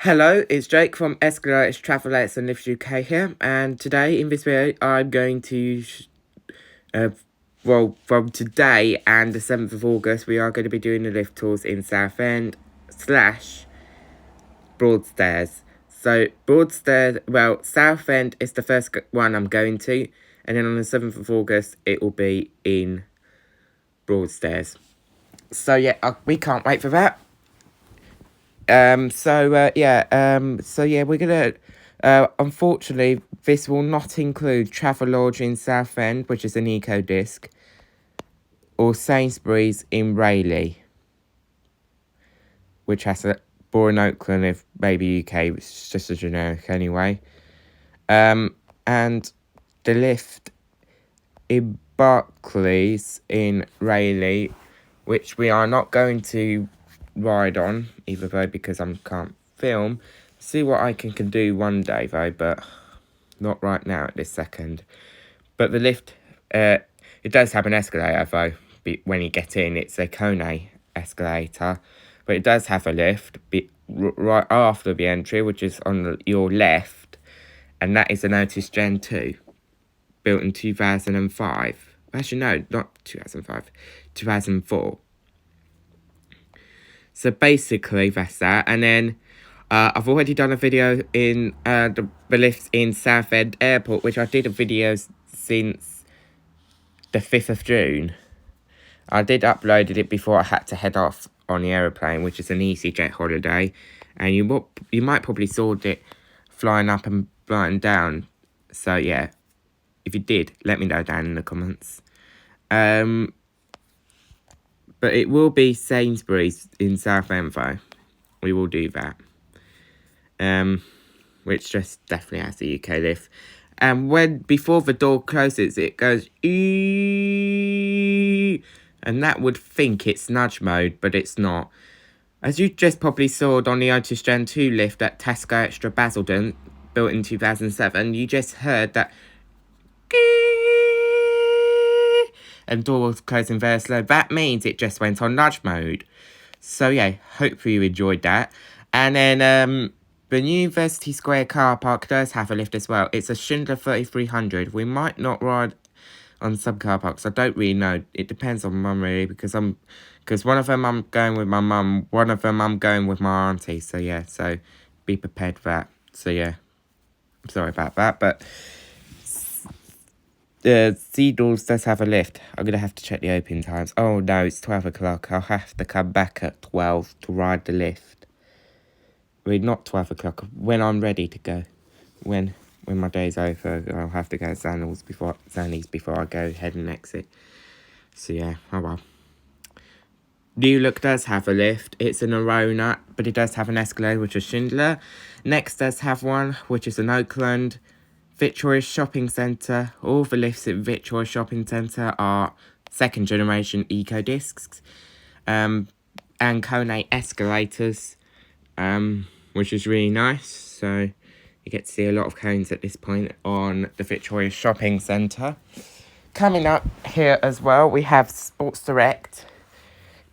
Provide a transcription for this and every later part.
Hello, it's Jake from Escalator Travelettes and Lifts UK here, and today in this video I'm going to, from today and the 7th of August, we are going to be doing the lift tours in Southend / Broadstairs. So Broadstairs, Southend is the first one I'm going to, and then on the 7th of August it will be in Broadstairs. So yeah, we can't wait for that. We're gonna, unfortunately, this will not include Travelodge in Southend, which is an eco disc, or Sainsbury's in Rayleigh, which has a Bourne Oakland, if maybe UK, it's just a generic anyway. And the lift in Barclays in Rayleigh, which we are not going to ride on either though because I can't film. See what I can do one day though, but not right now at this second. But the lift, it does have an escalator though. When you get in, it's a Kone escalator, but it does have a lift right after the entry, which is on your left, and that is an Otis Gen 2, built in 2005. Actually, no, not 2005, 2004. So basically, that's that. And then I've already done a video in the lifts in Southend Airport, which I did a video since the 5th of June. I did upload it before I had to head off on the aeroplane, which is an EasyJet holiday. And you might probably saw it flying up and flying down. So yeah, if you did, let me know down in the comments. But it will be Sainsbury's in Southend though. We will do that. Which just definitely has the UK lift. And before the door closes, it goes eeeeee, and that would think it's nudge mode, but it's not. As you just probably saw on the Otis Gen 2 lift at Tesco Extra Basildon, built in 2007, you just heard that and door was closing very slow. That means it just went on nudge mode. So yeah, hopefully you enjoyed that. And then the New University Square car park does have a lift as well. It's a Schindler 3300. We might not ride on some car parks. I don't really know. It depends on mum really, because one of them I'm going with my mum, one of them I'm going with my auntie. So yeah, so be prepared for that. So yeah, I'm sorry about that, but Seedles does have a lift. I'm going to have to check the open times. Oh, no, it's 12 o'clock. I'll have to come back at 12 to ride the lift. Well, not 12 o'clock. When I'm ready to go. When my day's over, I'll have to go to Zannies before I go ahead and exit. So, yeah. Oh, well. New Look does have a lift. It's an Arona, but it does have an escalator, which is Schindler. Next does have one, which is an Oakland. Victoria Shopping Centre. All the lifts at Victoria Shopping Centre are second generation eco discs. And Kone escalators, which is really nice. So you get to see a lot of cones at this point on the Victoria Shopping Centre. Coming up here as well, we have Sports Direct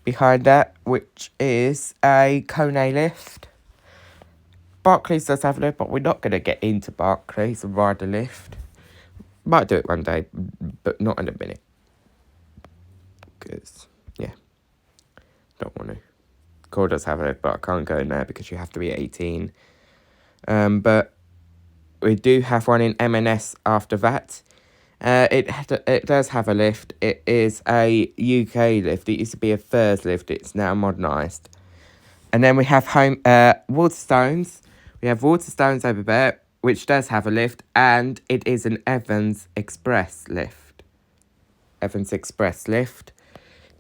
behind that, which is a Kone lift. Barclays does have a lift, but we're not going to get into Barclays and ride the lift. Might do it one day, but not in a minute. Because, yeah, don't want to. Core does have a lift, but I can't go in there because you have to be 18. But we do have one in M&S after that. It does have a lift. It is a UK lift. It used to be a Thurs lift. It's now modernised. And then we have Waterstones. We have Waterstones over there, which does have a lift, and it is an Evans Express lift. Evans Express lift.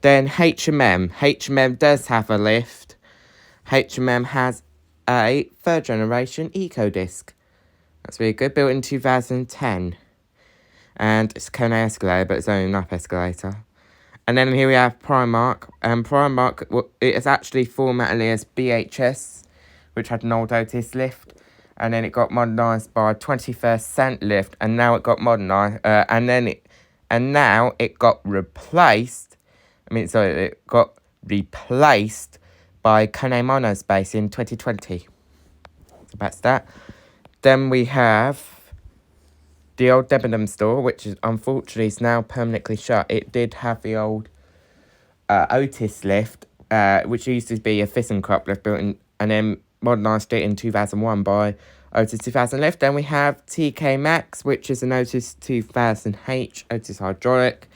Then H&M. H&M does have a lift. H&M has a third generation eco disc. That's really good. Built in 2010. And it's a Kone escalator, but it's only an up escalator. And then here we have Primark. And Primark, it is actually formerly as BHS, which had an old Otis lift. And then it got modernised by 21st Cent lift. And now it got modernised. And now it got replaced. It got replaced by Kone Monospace in 2020. So that's that. Then we have the old Debenham store, which is unfortunately is now permanently shut. It did have the old Otis lift, which used to be a ThyssenKrupp lift built in, and then modernised it in 2001 by Otis 2000 lift. Then we have TK Maxx, which is an Otis 2000H Otis hydraulic.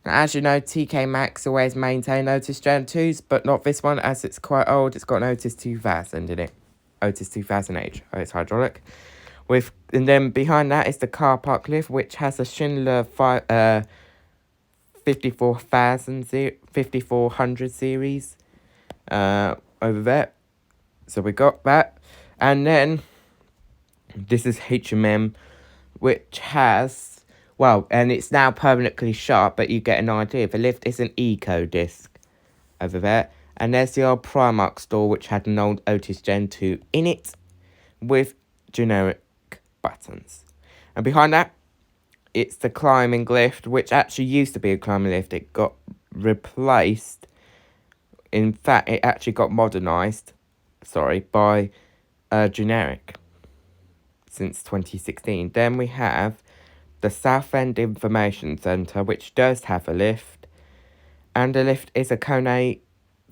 Now, as you know, TK Maxx always maintain Otis Gen 2s, but not this one as it's quite old. It's got an Otis 2000 in it. Otis 2000H Otis hydraulic. And then behind that is the car park lift, which has a Schindler 5400 series over there. So we got that. And then this is H&M, which has, well, and it's now permanently shut, but you get an idea. The lift is an Eco disc over there. And there's the old Primark store, which had an old Otis Gen 2 in it with generic buttons. And behind that, it's the climbing lift, which actually used to be a climbing lift. It got replaced. In fact, it actually got modernised, by generic since 2016. Then we have the Southend Information Centre, which does have a lift. And the lift is a Kone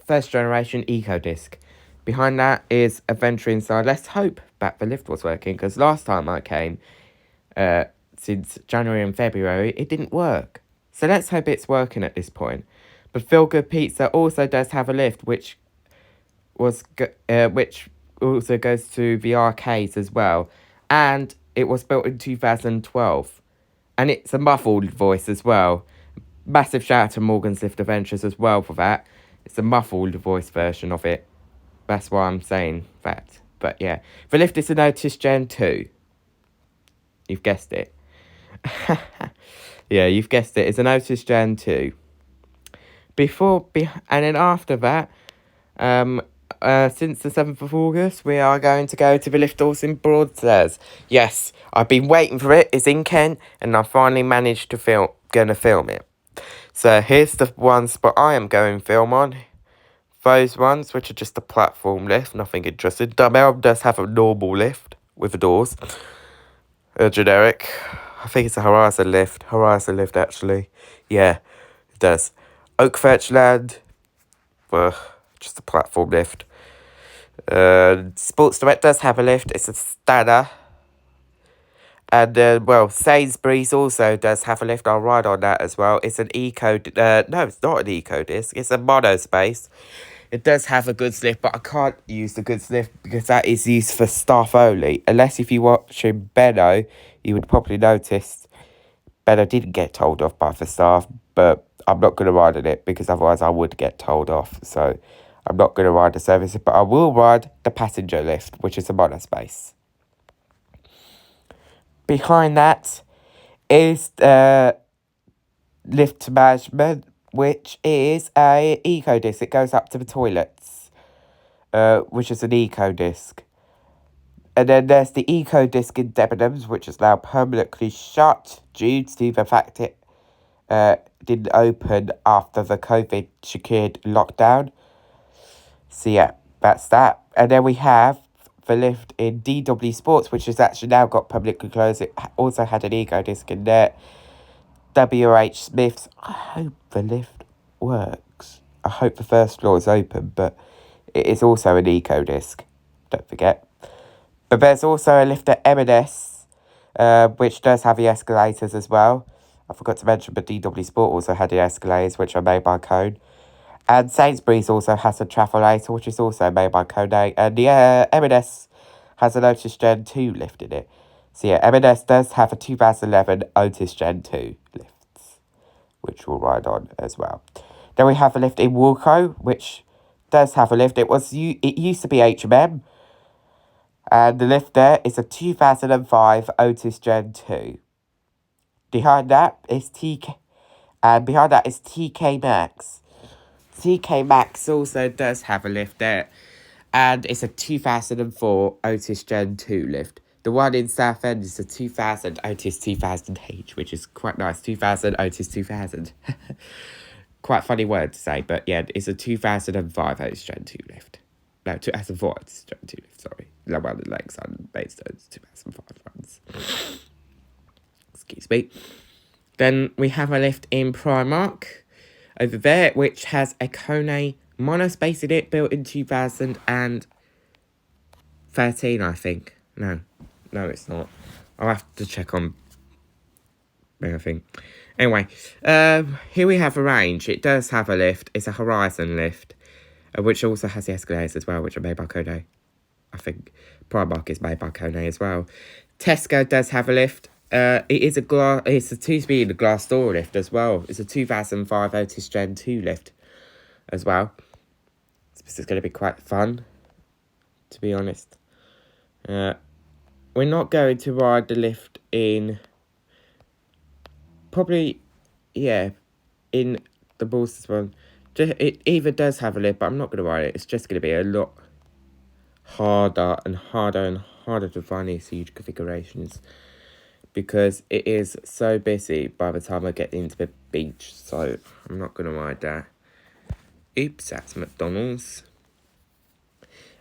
first generation Eco disc. Behind that is Adventure Inside. Let's hope that the lift was working, because last time I came, since January and February, it didn't work. So let's hope it's working at this point. But Feel Good Pizza also does have a lift, which also goes to the arcades as well. And it was built in 2012. And it's a muffled voice as well. Massive shout out to Morgan's Lift Adventures as well for that. It's a muffled voice version of it. That's why I'm saying that. But yeah, the lift is an Otis Gen 2. You've guessed it. Yeah, you've guessed it. It's an Otis Gen 2. And then after that, since the 7th of August, we are going to go to the lift doors in Broadstairs. Yes, I've been waiting for it. It's in Kent, and I finally managed to film it. So here's the one spot I am going to film on. Those ones, which are just a platform lift, nothing interesting. Dumbbell does have a normal lift with the doors. A generic. I think it's a Horizon lift. Actually. Yeah, it does. Oak Fetchland. Just a platform lift. Sports Direct does have a lift. It's a Stanner. And, Sainsbury's also does have a lift. I'll ride on that as well. It's an Eco... no, it's not an Eco disc. It's a monospace. It does have a goods lift, but I can't use the goods lift because that is used for staff only. Unless if you watching Benno, you would probably notice Benno didn't get told off by the staff, but I'm not going to ride on it because otherwise I would get told off. So I'm not going to ride the service, but I will ride the passenger lift, which is a monospace. Behind that is lift management, which is a Eco disc. It goes up to the toilets, which is an Eco disc. And then there's the Eco disc in Debenhams, which is now permanently shut due to the fact it didn't open after the COVID secured lockdown. So yeah, that's that. And then we have the lift in DW Sports, which has actually now got publicly closed. It also had an Eco disc in there. WH Smith's. I hope the lift works. I hope the first floor is open, but it is also an Eco disc. Don't forget. But there's also a lift at M&S, which does have the escalators as well. I forgot to mention, but DW Sport also had the escalators, which are made by Cone. And Sainsbury's also has a Travelator, which is also made by Cone. And the M&S has an Otis Gen 2 lift in it. So yeah, M&S does have a 2011 Otis Gen 2 lifts, which we'll ride on as well. Then we have a lift in Wilko, which does have a lift. It used to be H&M. And the lift there is a 2005 Otis Gen 2. Behind that is TK Maxx. TK Maxx also does have a lift there. And it's a 2004 Otis Gen 2 lift. The one in Southend is a 2000 Otis 2000H, which is quite nice. 2000 Otis 2000. Quite funny word to say, but yeah, it's a 2005 Otis Gen 2 lift. No, 2004 Otis Gen 2 lift, sorry. Well, the Lakeside and Basingstone's 2005 ones. Excuse me. Then we have a lift in Primark over there, which has a Kone monospace in it, built in 2013, I think. No, it's not. I'll have to check on everything. Anyway, here we have a range. It does have a lift. It's a Horizon lift, which also has the escalators as well, which are made by Kone. I think Primark is made by Kone as well. Tesco does have a lift. It's a 2-speed glass door lift as well. It's a 2005 Otis Gen 2 lift as well. This is going to be quite fun, to be honest. We're not going to ride the lift in... Probably, yeah, in the Ballsters one. It either does have a lift, but I'm not going to ride it. It's just going to be a lot harder and harder to find these huge configurations, because it is so busy by the time I get into the beach, so I'm not going to ride that. Oops, that's McDonald's.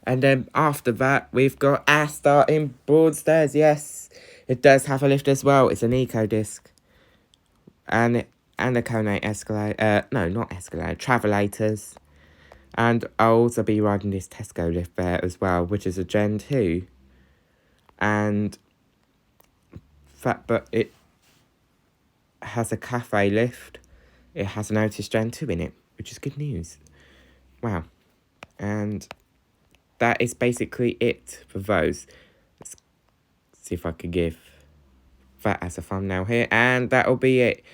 And then after that, we've got Asda in Broadstairs. Yes, it does have a lift as well. It's an Eco Disc. And a Kone escalator. No, not escalator. Travelators. And I'll also be riding this Tesco lift there as well, which is a Gen 2. And... but it has a cafe lift. It has an Otis Gen 2 in it, which is good news. Wow. And that is basically it for those. Let's see if I can give that as a thumbnail here. And that'll be it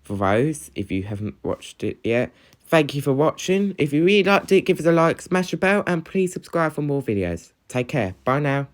for those, if you haven't watched it yet. Thank you for watching. If you really liked it, give us a like, smash a bell, and please subscribe for more videos. Take care. Bye now.